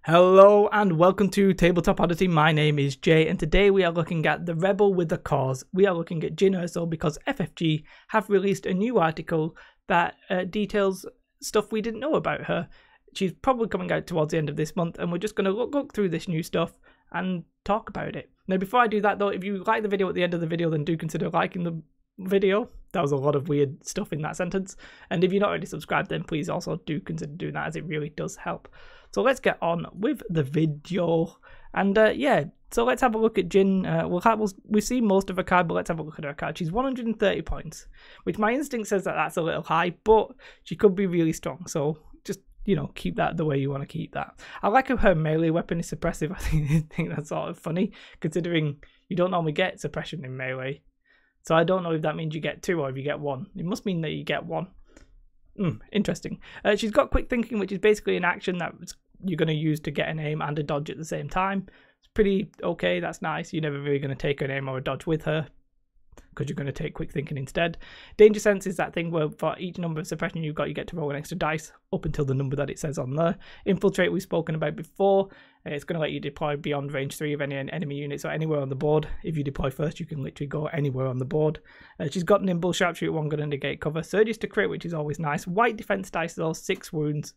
Hello and welcome to Tabletop Oddity. My name is Jay and today we are looking at the Rebel with a Cause. We are looking at Jyn Erso because FFG have released a new article that details stuff we didn't know about her. She's probably coming out towards the end of this month and we're just going to look through this new stuff and talk about it. Now before I do that though, if you like the video at the end of the video, then do consider liking the video. That was a lot of weird stuff in that sentence. And if you're not already subscribed, then please also do consider doing that, as it really does help. So let's get on with the video. And yeah, so let's have a look at Jyn. We've seen most of her card, but let's have a look at her card. She's 130 points, which my instinct says that that's a little high, but she could be really strong. So just, you know, keep that the way you want to keep that. I like how her melee weapon is suppressive. I think that's sort of funny, considering you don't normally get suppression in melee. So I don't know if that means you get 2 or if you get 1. It must mean that you get 1. Interesting. She's got quick thinking, which is basically an action that you're going to use to get an aim and a dodge at the same time. It's pretty okay. That's nice. You're never really going to take an aim or a dodge with her, because you're going to take quick thinking instead. Danger sense is that thing where for each number of suppression you've got, you get to roll an extra dice up until the number that it says on there. Infiltrate we've spoken about before. It's going to let you deploy beyond range 3 of any enemy units or anywhere on the board. If you deploy first, you can literally go anywhere on the board. She's got nimble, sharpshooter, 1 gun and negate cover. Surges to crit, which is always nice. White defense dice though, 6 wounds.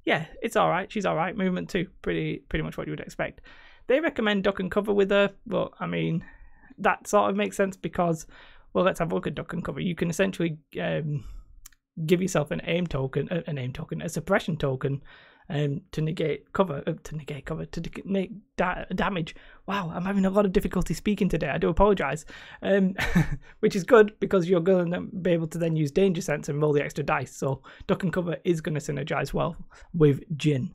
Yeah, it's alright. She's alright. Movement 2, pretty much what you would expect. They recommend duck and cover with her, but I mean, that sort of makes sense because, well, let's have a look at duck and cover. You can essentially give yourself a suppression token to negate cover, damage. Wow, I'm having a lot of difficulty speaking today. I do apologise. Which is good because you're going to be able to then use danger sense and roll the extra dice. So duck and cover is going to synergise well with Jyn.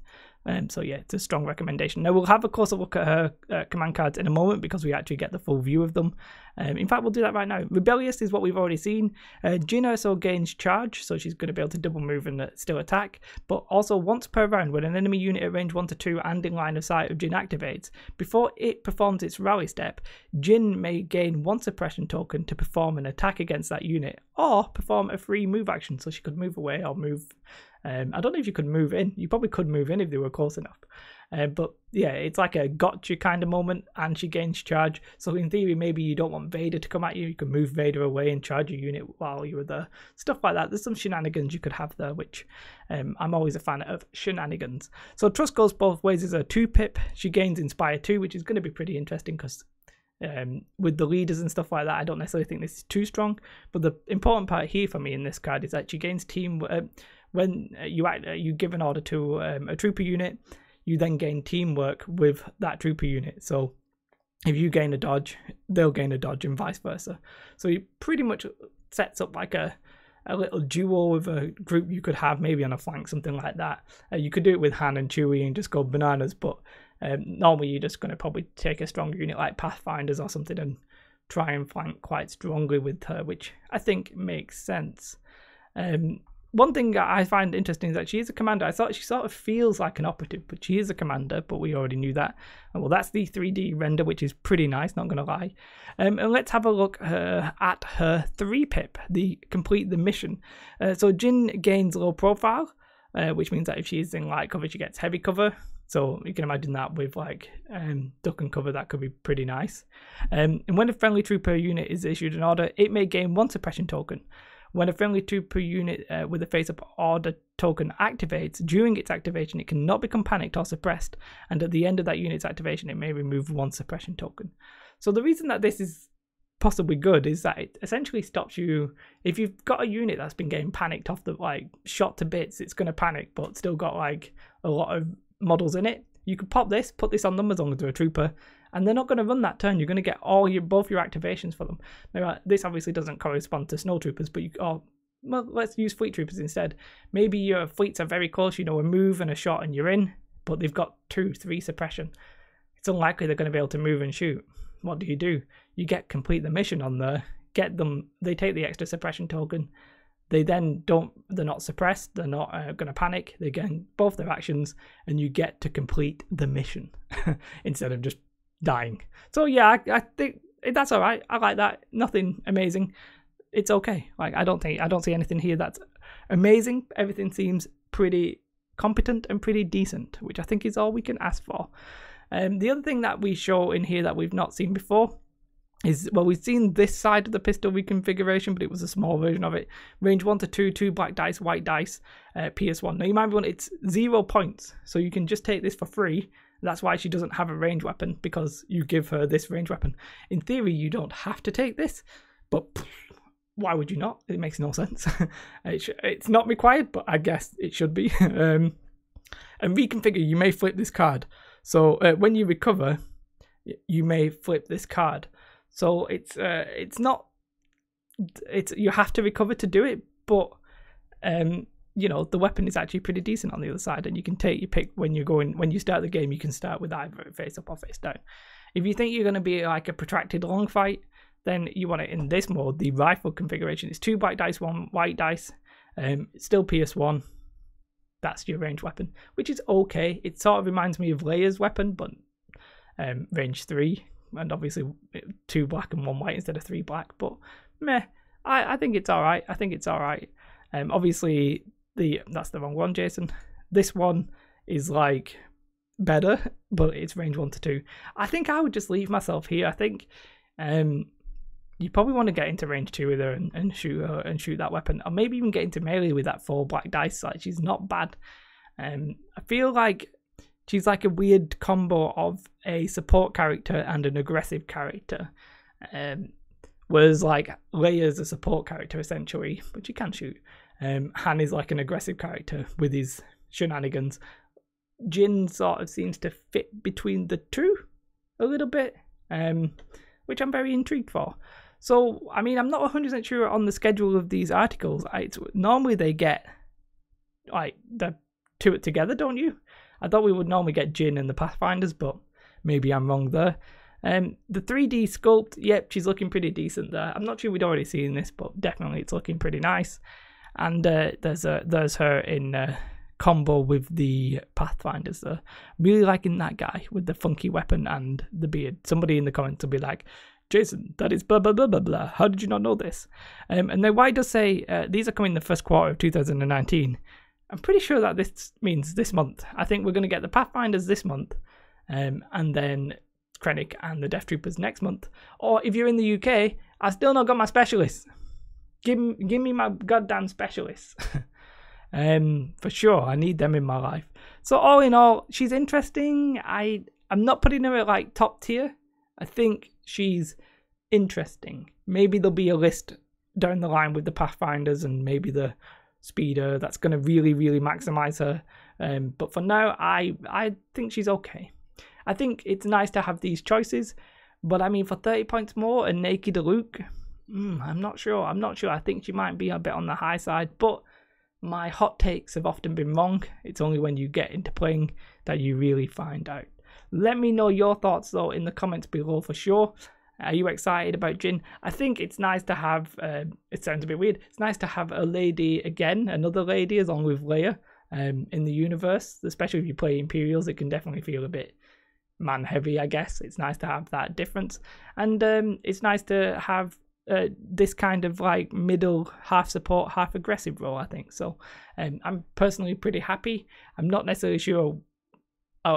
So yeah, it's a strong recommendation. Now we'll have a closer look at her command cards in a moment because we actually get the full view of them. In fact, we'll do that right now. Rebellious is what we've already seen. Jyn Erso gains charge, so she's going to be able to double move and still attack. But also once per round, when an enemy unit at range 1 to 2 and in line of sight of Jyn activates, before it performs its rally step, Jyn may gain 1 suppression token to perform an attack against that unit, or perform a free move action. So she could move away or move. I don't know if you could move in. You probably could move in if they were close enough. But yeah, it's like a gotcha kind of moment, and she gains charge. So in theory, maybe you don't want Vader to come at you. You can move Vader away and charge your unit while you were there. Stuff like that. There's some shenanigans you could have there, which I'm always a fan of shenanigans. So Trust Goes Both Ways is a 2-pip. She gains Inspire 2, which is going to be pretty interesting because with the leaders and stuff like that, I don't necessarily think this is too strong. But the important part here for me in this card is that she gains team. When you give an order to a trooper unit, you then gain teamwork with that trooper unit. So if you gain a dodge, they'll gain a dodge and vice versa. So it pretty much sets up like a little duo of a group you could have maybe on a flank, something like that. You could do it with Han and Chewie and just go bananas, but normally you're just going to probably take a stronger unit like Pathfinders or something and try and flank quite strongly with her, which I think makes sense. One thing that I find interesting is that she is a commander. I thought she sort of feels like an operative, but she is a commander, but we already knew that. And well, that's the 3D render, which is pretty nice, not going to lie. And let's have a look at her 3-pip, complete the mission. So Jyn gains low profile, which means that if she's in light cover, she gets heavy cover. So you can imagine that with like duck and cover, that could be pretty nice. And when a friendly trooper unit is issued an order, it may gain 1 suppression token. When a friendly trooper unit with a face-up order token activates, during its activation it cannot become panicked or suppressed, and at the end of that unit's activation it may remove 1 suppression token. So the reason that this is possibly good is that it essentially stops you, if you've got a unit that's been getting panicked off the, like, shot to bits, it's going to panic but still got like a lot of models in it. You could put this on them as long as they're a trooper, and they're not going to run that turn. You're going to get both your activations for them. Now, this obviously doesn't correspond to snow troopers, but well, let's use fleet troopers instead. Maybe your fleets are very close, you know, a move and a shot and you're in, but they've got 2-3 suppression. It's unlikely they're going to be able to move and shoot. What do? You get complete the mission on there, get them, they take the extra suppression token. They then they're not suppressed, they're not going to panic, they get both their actions, and you get to complete the mission instead of just dying. So yeah, I think that's alright. I like that. Nothing amazing. It's okay. Like I don't see anything here that's amazing. Everything seems pretty competent and pretty decent, which I think is all we can ask for. The other thing that we show in here that we've not seen before is, well, we've seen this side of the pistol reconfiguration, but it was a small version of it. Range 1 to 2, 2 black dice, white dice, PS1. Now you might be wondering, it's 0 points, so you can just take this for free. That's why she doesn't have a range weapon, because you give her this range weapon. In theory, you don't have to take this, but why would you not? It makes no sense. It's not required, but I guess it should be. And reconfigure, you may flip this card. So when you recover, you may flip this card. So it's not, you have to recover to do it, but you know, the weapon is actually pretty decent on the other side, and you can take your pick when you start the game. You can start with either face up or face down. If you think you're going to be like a protracted long fight, then you want it in this mode. The rifle configuration is 2 black dice, 1 white dice. It's still PS1. That's your range weapon, which is okay. It sort of reminds me of Leia's weapon, but range 3, and obviously 2 black and 1 white instead of 3 black. But meh, I think it's all right. I think it's all right. Obviously, that's the wrong one, Jason. This one is like better, but it's range 1 to 2. I think I would just leave myself here. I think you probably want to get into range 2 with her and shoot her and shoot that weapon, or maybe even get into melee with that 4 black dice. Like, she's not bad. I feel like she's like a weird combo of a support character and an aggressive character. Whereas like Leia's a support character essentially, but she can shoot. Han is like an aggressive character with his shenanigans. Jyn sort of seems to fit between the two a little bit, which I'm very intrigued for. So, I mean, I'm not 100% sure on the schedule of these articles. Normally they get like the two together, don't you? I thought we would normally get Jyn and the Pathfinders, but maybe I'm wrong there. The 3D sculpt, yep, she's looking pretty decent there. I'm not sure we'd already seen this, but definitely it's looking pretty nice. And there's her in combo with the Pathfinders there. I'm really liking that guy with the funky weapon and the beard. Somebody in the comments will be like, Jason, that is blah blah blah blah blah. How did you not know this? And then why does say these are coming in the first quarter of 2019? I'm pretty sure that this means this month. I think we're going to get the Pathfinders this month, and then Krennic and the Death Troopers next month. Or if you're in the UK, I've still not got my specialists. Give me my goddamn specialists. For sure, I need them in my life. So all in all, she's interesting. I'm not putting her at like top tier. I think she's interesting. Maybe there'll be a list down the line with the Pathfinders and maybe the Speeder that's going to really, really maximize her. But for now, I think she's okay. I think it's nice to have these choices, but I mean, for 30 points more and naked Luke, I'm not sure. I think she might be a bit on the high side, but my hot takes have often been wrong. It's only when you get into playing that you really find out. Let me know your thoughts though in the comments below for sure. Are you excited about Jyn? I think it's nice to have, it sounds a bit weird, it's nice to have a lady again, another lady along with Leia in the universe, especially if you play Imperials. It can definitely feel a bit man heavy, I guess. It's nice to have that difference, and it's nice to have this kind of like middle, half support, half aggressive role, I think. So I'm personally pretty happy. I'm not necessarily sure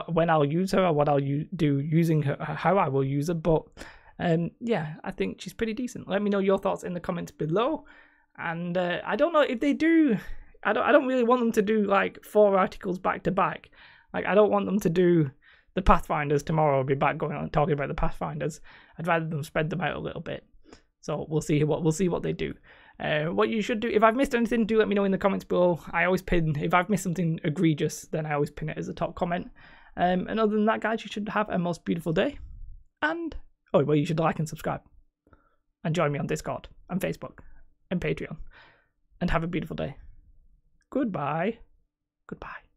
when I'll use her or what I'll do using her, how I will use her, but yeah, I think she's pretty decent. Let me know your thoughts in the comments below. And I don't know if they do, I don't really want them to do like 4 articles back to back. Like, I don't want them to do the Pathfinders tomorrow. I'll be back going on talking about the Pathfinders. I'd rather them spread them out a little bit. So we'll see what they do. What you should do, if I've missed anything, do let me know in the comments below. I always pin, if I've missed something egregious, then I always pin it as a top comment. And other than that, guys, you should have a most beautiful day. And, oh, well, you should like and subscribe. And join me on Discord and Facebook and Patreon. And have a beautiful day. Goodbye. Goodbye.